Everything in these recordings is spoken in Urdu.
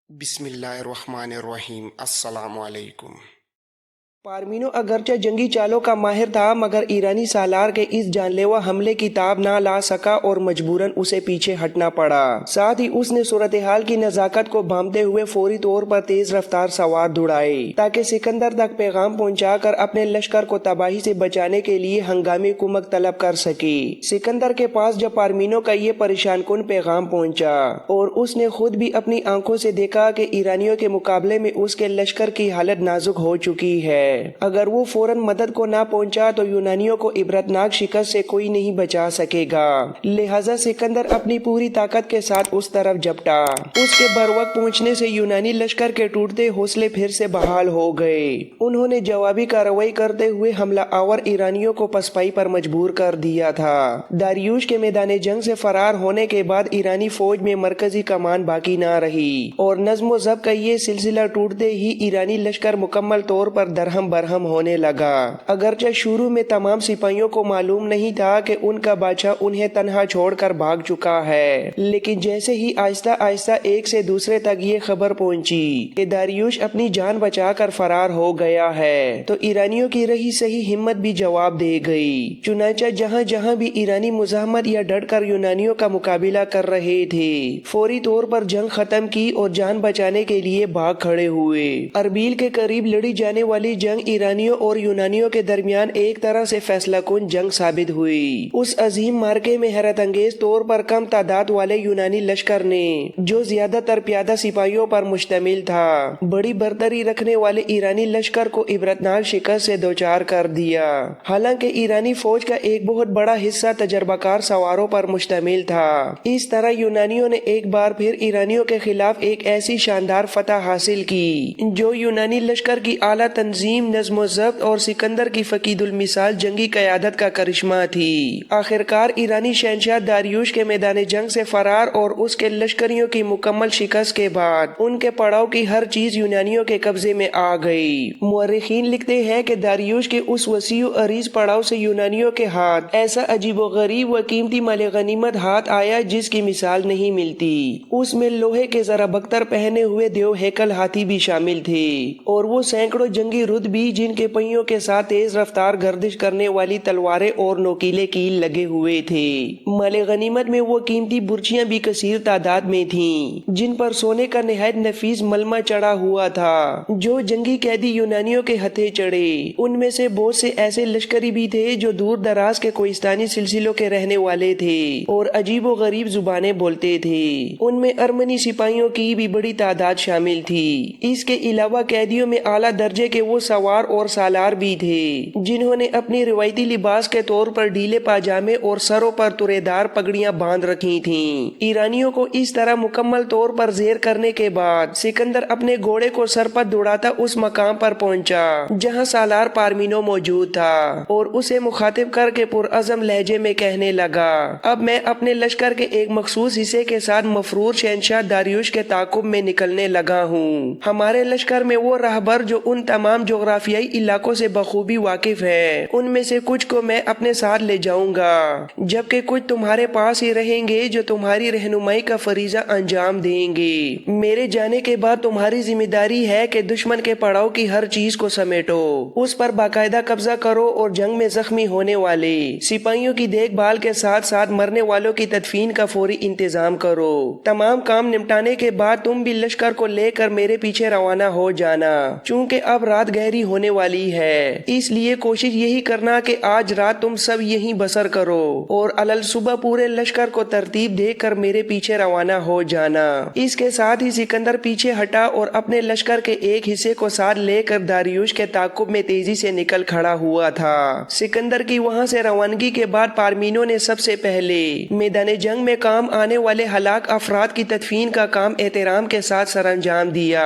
بسم اللہ الرحمن الرحیم۔ السلام علیکم۔ پارمینو اگرچہ جنگی چالوں کا ماہر تھا مگر ایرانی سالار کے اس جان لیوا حملے کی تاب نہ لا سکا اور مجبوراً اسے پیچھے ہٹنا پڑا۔ ساتھ ہی اس نے صورتحال کی نزاکت کو بھانپتے ہوئے فوری طور پر تیز رفتار سوار دوڑائے تاکہ سکندر تک پیغام پہنچا کر اپنے لشکر کو تباہی سے بچانے کے لیے ہنگامی کمک طلب کر سکے۔ سکندر کے پاس جب پارمینو کا یہ پریشان کن پیغام پہنچا اور اس نے خود بھی اپنی آنکھوں سے دیکھا کہ ایرانیوں کے مقابلے میں اس کے لشکر کی حالت نازک ہو چکی ہے، اگر وہ فوراً مدد کو نہ پہنچا تو یونانیوں کو عبرتناک شکست سے کوئی نہیں بچا سکے گا، لہٰذا سکندر اپنی پوری طاقت کے ساتھ اس طرف جھپٹا۔ اس کے بروقت پہنچنے سے یونانی لشکر کے ٹوٹتے حوصلے پھر سے بحال ہو گئے۔ انہوں نے جوابی کارروائی کرتے ہوئے حملہ آور ایرانیوں کو پسپائی پر مجبور کر دیا تھا۔ داریوش کے میدان جنگ سے فرار ہونے کے بعد ایرانی فوج میں مرکزی کمان باقی نہ رہی اور نظم و ضبط کا یہ سلسلہ ٹوٹتے ہی ایرانی لشکر مکمل طور پر درہم برہم ہونے لگا۔ اگرچہ شروع میں تمام سپاہیوں کو معلوم نہیں تھا کہ ان کا بادشاہ انہیں تنہا چھوڑ کر بھاگ چکا ہے، لیکن جیسے ہی آہستہ آہستہ ایک سے دوسرے تک یہ خبر پہنچی کہ داریوش اپنی جان بچا کر فرار ہو گیا ہے تو ایرانیوں کی رہی صحیح ہمت بھی جواب دے گئی۔ چنانچہ جہاں جہاں بھی ایرانی مزاحمت یا ڈٹ کر یونانیوں کا مقابلہ کر رہے تھے، فوری طور پر جنگ ختم کی اور جان بچانے کے لیے بھاگ کھڑے ہوئے۔ اربیل کے قریب لڑی جانے والی جنگ ایرانیوں اور یونانیوں کے درمیان ایک طرح سے فیصلہ کن جنگ ثابت ہوئی۔ اس عظیم مارکے میں حیرت انگیز طور پر کم تعداد والے یونانی لشکر نے، جو زیادہ تر پیادہ سپاہیوں پر مشتمل تھا، بڑی برتری رکھنے والے ایرانی لشکر کو عبرتناک شکست سے دوچار کر دیا۔ حالانکہ ایرانی فوج کا ایک بہت بڑا حصہ تجربہ کار سواروں پر مشتمل تھا، اس طرح یونانیوں نے ایک بار پھر ایرانیوں کے خلاف ایک ایسی شاندار فتح حاصل کی جو یونانی لشکر کی اعلیٰ تنظیم، نظم و ضبط اور سکندر کی فقید المثال جنگی قیادت کا کرشمہ تھی۔ آخرکار ایرانی شہنشاہ داریوش کے میدان جنگ سے فرار اور اس کے لشکریوں کی مکمل شکست کے بعد ان کے پڑاؤ کی ہر چیز یونانیوں کے قبضے میں آ گئی۔ مورخین لکھتے ہیں کہ داریوش کے اس وسیع و عریض پڑاؤ سے یونانیوں کے ہاتھ ایسا عجیب و غریب و قیمتی مال غنیمت ہاتھ آیا جس کی مثال نہیں ملتی۔ اس میں لوہے کے زرہ بختر پہنے ہوئے دیو ہیکل ہاتھی بھی شامل تھے اور وہ سینکڑوں جنگی رتھ بھی جن کے پہیوں کے ساتھ تیز رفتار گردش کرنے والی تلواریں اور نوکیلے کیل لگے ہوئے تھے۔ مال غنیمت میں وہ قیمتی برچیاں بھی کثیر تعداد میں تھیں جن پر سونے کا نہایت نفیس ملمہ چڑھا ہوا تھا جو جنگی قیدی یونانیوں کے ہتھے چڑھے۔ ان میں سے بہت سے ایسے لشکری بھی تھے جو دور دراز کے کوہستانی سلسلوں کے رہنے والے تھے اور عجیب و غریب زبانیں بولتے تھے۔ ان میں ارمنی سپاہیوں کی بھی بڑی تعداد شامل تھی۔ اس کے علاوہ قیدیوں میں اعلیٰ درجے کے وہ سوار اور سالار بھی تھے جنہوں نے اپنی روایتی لباس کے طور پر ڈھیلے پاجامے اور سروں پر ترے دار پگڑیاں باندھ رکھی تھیں۔ ایرانیوں کو اس طرح مکمل طور پر زیر کرنے کے بعد سکندر اپنے گھوڑے کو سر پر دوڑاتا اس مقام پر پہنچا جہاں سالار پارمینو موجود تھا اور اسے مخاطب کر کے پرعزم لہجے میں کہنے لگا، اب میں اپنے لشکر کے ایک مخصوص حصے کے ساتھ مفرور شہنشاہ داریوش کے تعاقب میں نکلنے لگا ہوں۔ ہمارے لشکر میں وہ راہبر جو ان تمام جغرافیائی علاقوں سے بخوبی واقف ہیں، ان میں سے کچھ کو میں اپنے ساتھ لے جاؤں گا جبکہ کچھ تمہارے پاس ہی رہیں گے جو تمہاری رہنمائی کا فریضہ انجام دیں گے۔ میرے جانے کے بعد تمہاری ذمہ داری ہے کہ دشمن کے پڑاؤ کی ہر چیز کو سمیٹو، اس پر باقاعدہ قبضہ کرو اور جنگ میں زخمی ہونے والے سپاہیوں کی دیکھ بھال کے ساتھ ساتھ مرنے والوں کی تدفین کا فوری انتظام کرو۔ تمام کام نمٹانے کے بعد تم بھی لشکر کو لے کر میرے پیچھے روانہ ہو جانا، چونکہ اب رات گہری ہونے والی ہے، اس لیے کوشش یہی کرنا کہ آج رات تم سب یہیں بسر کرو اور علل صبح پورے لشکر کو ترتیب دے کر میرے پیچھے روانہ ہو جانا۔ اس کے ساتھ ہی سکندر پیچھے ہٹا اور اپنے لشکر کے ایک حصے کو ساتھ لے کر داریوش کے تعاقب میں تیزی سے نکل کھڑا ہوا تھا۔ سکندر کی وہاں سے روانگی کے بعد پارمینو نے سب سے پہلے میدان جنگ میں کام آنے والے ہلاک افراد کی تدفین کا کام احترام کے ساتھ سر انجام دیا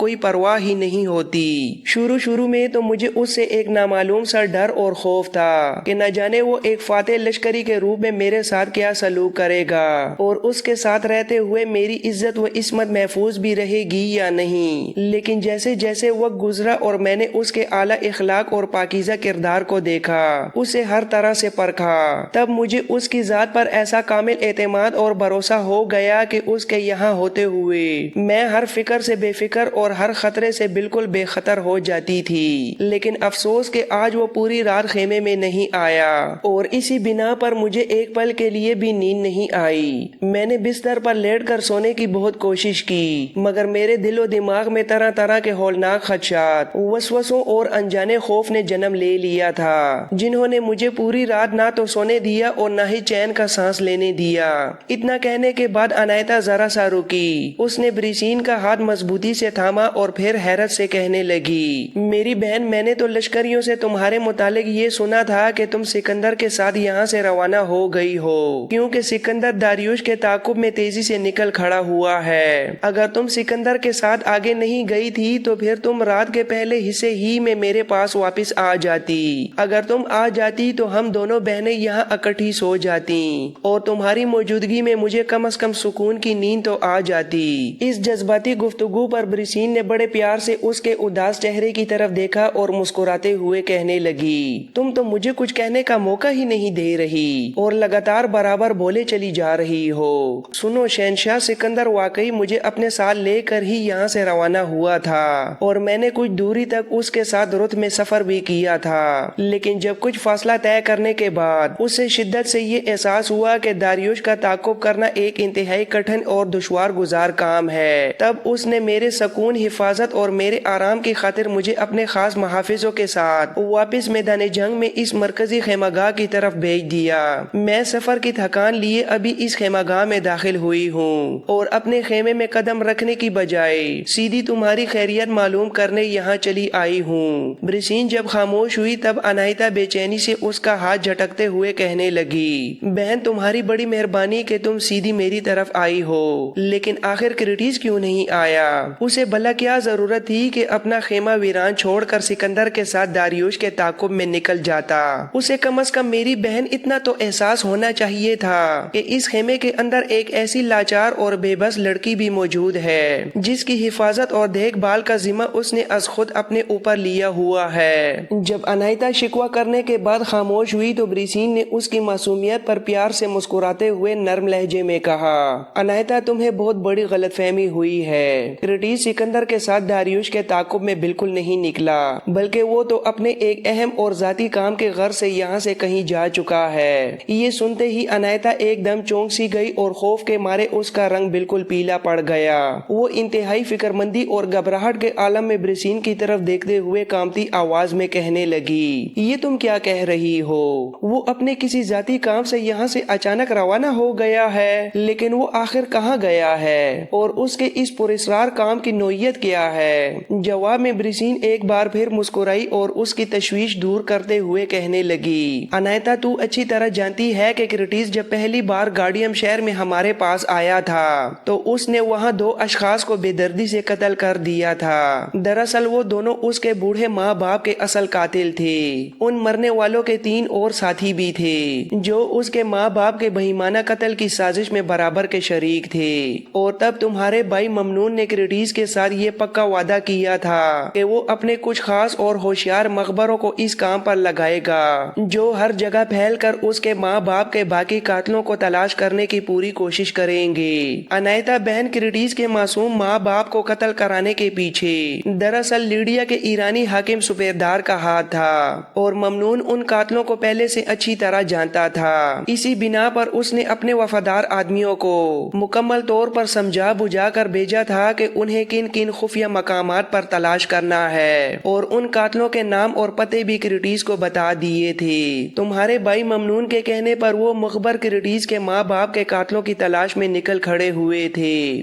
کوئی پرواہ ہی نہیں ہوتی۔ شروع میں تو مجھے اس سے ایک نامعلوم سا ڈر اور خوف تھا کہ نہ جانے وہ ایک فاتح لشکری کے روپ میں میرے ساتھ کیا سلوک کرے گا اور اس کے ساتھ رہتے ہوئے میری عزت و عصمت محفوظ بھی رہے گی یا نہیں، لیکن جیسے جیسے وقت گزرا اور میں نے اس کے اعلیٰ اخلاق اور پاکیزہ کردار کو دیکھا، اسے ہر طرح سے پرکھا، تب مجھے اس کی ذات پر ایسا کامل اعتماد اور بھروسہ ہو گیا کہ اس کے یہاں ہوتے ہوئے میں ہر فکر سے بے فکر اور ہر خطرے سے بالکل بے خطر ہو جاتی تھی۔ لیکن افسوس کہ آج وہ پوری رات خیمے میں نہیں آیا اور اسی بنا پر مجھے ایک پل کے لیے بھی نیند نہیں آئی۔ میں نے بستر پر لیٹ کر سونے کی بہت کوشش کی، مگر میرے دل و دماغ میں طرح طرح کے ہولناک خدشات، وسوسوں اور انجانے خوف نے جنم لے لیا تھا، جنہوں نے مجھے پوری رات نہ تو سونے دیا اور نہ ہی چین کا سانس لینے دیا۔ اتنا کہنے کے بعد انائتا ذرا سا رکی، اس نے بریسین کا ہاتھ مضبوطی سے تھاما اور پھر حیرت سے کہنے لگی، میری بہن، میں نے تو لشکریوں سے تمہارے متعلق یہ سنا تھا کہ تم سکندر کے ساتھ یہاں سے روانہ ہو گئی ہو، کیونکہ سکندر داریوش کے تعاقب میں تیزی سے نکل کھڑا ہوا ہے۔ اگر تم سکندر کے ساتھ آگے نہیں گئی تھی تو پھر تم رات کے پہلے حصے ہی میں میرے پاس واپس آ جاتی۔ اگر تم آ جاتی تو ہم دونوں بہنیں یہاں اکٹھی سو جاتی اور تمہاری موجودگی میں مجھے کم از کم سکون کی نیند تو آ جاتی۔ اس جذباتی گفتگو پر بریسین نے بڑے پیار سے اس کے اداس چہرے کی طرف دیکھا اور مسکراتے ہوئے کہنے لگی، تم تو مجھے کچھ کہنے کا موقع ہی نہیں دے رہی اور لگاتار برابر بولے چلی جا رہی ہو۔ سنو شہنشاہ سکندر واقعی مجھے اپنے ساتھ لے کر ہی یہاں سے روانہ ہوا تھا اور میں نے کچھ دوری تک اس کے ساتھ رت میں سفر بھی کیا تھا، لیکن جب کچھ فاصلہ طے کرنے کے بعد اسے شدت سے یہ احساس ہوا کہ داریوش کا تعاقب کرنا ایک انتہائی کٹھن اور دشوار گزار کام ہے، تب اس نے میرے سکون، حفاظت اور میرے آرام کی خاطر مجھے اپنے خاص محافظوں کے ساتھ واپس میدان جنگ میں اس مرکزی خیمہ گاہ کی طرف بھیج دیا۔ میں سفر کی تھکان لیے ابھی اس خیمہ گاہ میں داخل ہوئی ہوں اور اپنے خیمے میں قدم رکھنے کی بجائے سیدھی تمہاری خیریت معلوم کرنے یہاں چلی آئی ہوں۔ بریسین جب خاموش ہوئی تب انائتا بے چینی سے اس کا ہاتھ جھٹکتے ہوئے کہنے لگی، بہن تمہاری بڑی مہربانی کہ تم سیدھی میری طرف آئی ہو، لیکن آخر کرٹیس کیوں نہیں آیا؟ اسے بھلا کیا ضرورت تھی کہ اپنا خیمہ ویران چھوڑ کر سکندر کے ساتھ داریوش کے تعاقب میں نکل جاتا؟ اسے کم از کم میری بہن اتنا تو احساس ہونا چاہیے تھا کہ اس خیمے کے اندر ایک ایسی لاچار اور بے بس لڑکی بھی موجود ہے جس کی حفاظت اور دیکھ بھال کا ذمہ اس نے از خود اپنے اوپر لیا ہوا ہے۔ جب انائتا شکوہ کرنے کے بعد خاموش ہوئی تو بریسین نے اس کی معصومیت پر پیار سے مسکراتے ہوئے نرم لہجے میں کہا، انائتا تمہیں بہت بڑی غلط فہمی ہوئی ہے، کرٹیس سکندر کے ساتھ داریوش کے تعاقب میں بالکل نہیں نکلا، بلکہ وہ تو اپنے ایک اہم اور ذاتی کام کے غرض سے یہاں سے کہیں جا چکا ہے۔ یہ سنتے ہی انائتا ایک دم چونک سی گئی اور خوف کے مارے اس کا رنگ بالکل پیلا پڑ گیا۔ وہ انتہائی فکر مندی اور گھبراہٹ کے عالم میں بریسین کی طرف دیکھتے ہوئے کانپتی آواز میں کہنے لگی، یہ تم کیا کہہ رہی ہو؟ وہ اپنے کسی ذاتی کام سے یہاں سے اچانک روانہ ہو گیا ہے، لیکن وہ آخر کہاں گیا ہے اور اس کے اس پراسرار کام کی نوعیت کیا ہے؟ جواب میں بریسین ایک بار پھر مسکرائی اور اس کی تشویش دور کرتے ہوئے کہنے لگی، انائتا تو اچھی طرح جانتی ہے کہ کرٹیس جب پہلی بار گارڈیم شہر میں ہمارے پاس آیا تھا تو اس نے وہاں 2 اشخاص کو بے دردی سے قتل کر دیا تھا۔ دراصل وہ دونوں اس کے بوڑھے ماں باپ کے اصل قاتل تھے۔ ان مرنے والوں کے 3 اور ساتھی بھی تھے جو اس کے ماں باپ کے بہیمانہ قتل کی سازش میں برابر کے شریک تھے، اور تب تمہارے بھائی ممنون نے کرٹیس کے ساتھ یہ پکا وعدہ کیا تھا کہ وہ اپنے کچھ خاص اور ہوشیار مخبروں کو اس کام پر لگائے گا جو ہر جگہ پھیل کر اس کے ماں باپ کے باقی قاتلوں کو تلاش کرنے کی پوری کوشش کریں گے۔ انائتا بہن، کرٹیس کے معصوم ماں باپ کو قتل کرانے کے پیچھے دراصل لیڈیا کے ایرانی حاکم سپیردار کا ہاتھ تھا اور ممنون ان قاتلوں کو پہلے سے اچھی طرح جانتا تھا۔ اسی بنا پر اس نے اپنے وفادار آدمیوں کو مکمل طور پر سمجھا بجھا کر بھیجا تھا کہ انہیں کن کن خفیہ مقامات پر تلاش کرنا ہے، اور ان قاتلوں کے نام اور پتے بھی کرٹیس کو بتا دیے تھے۔ تمہارے بھائی ممنون کے کہنے پر وہ مخبر کرٹیس کے ماں باپ کے قاتلوں کی تلاش میں نکل کھڑے ہوئے تھے۔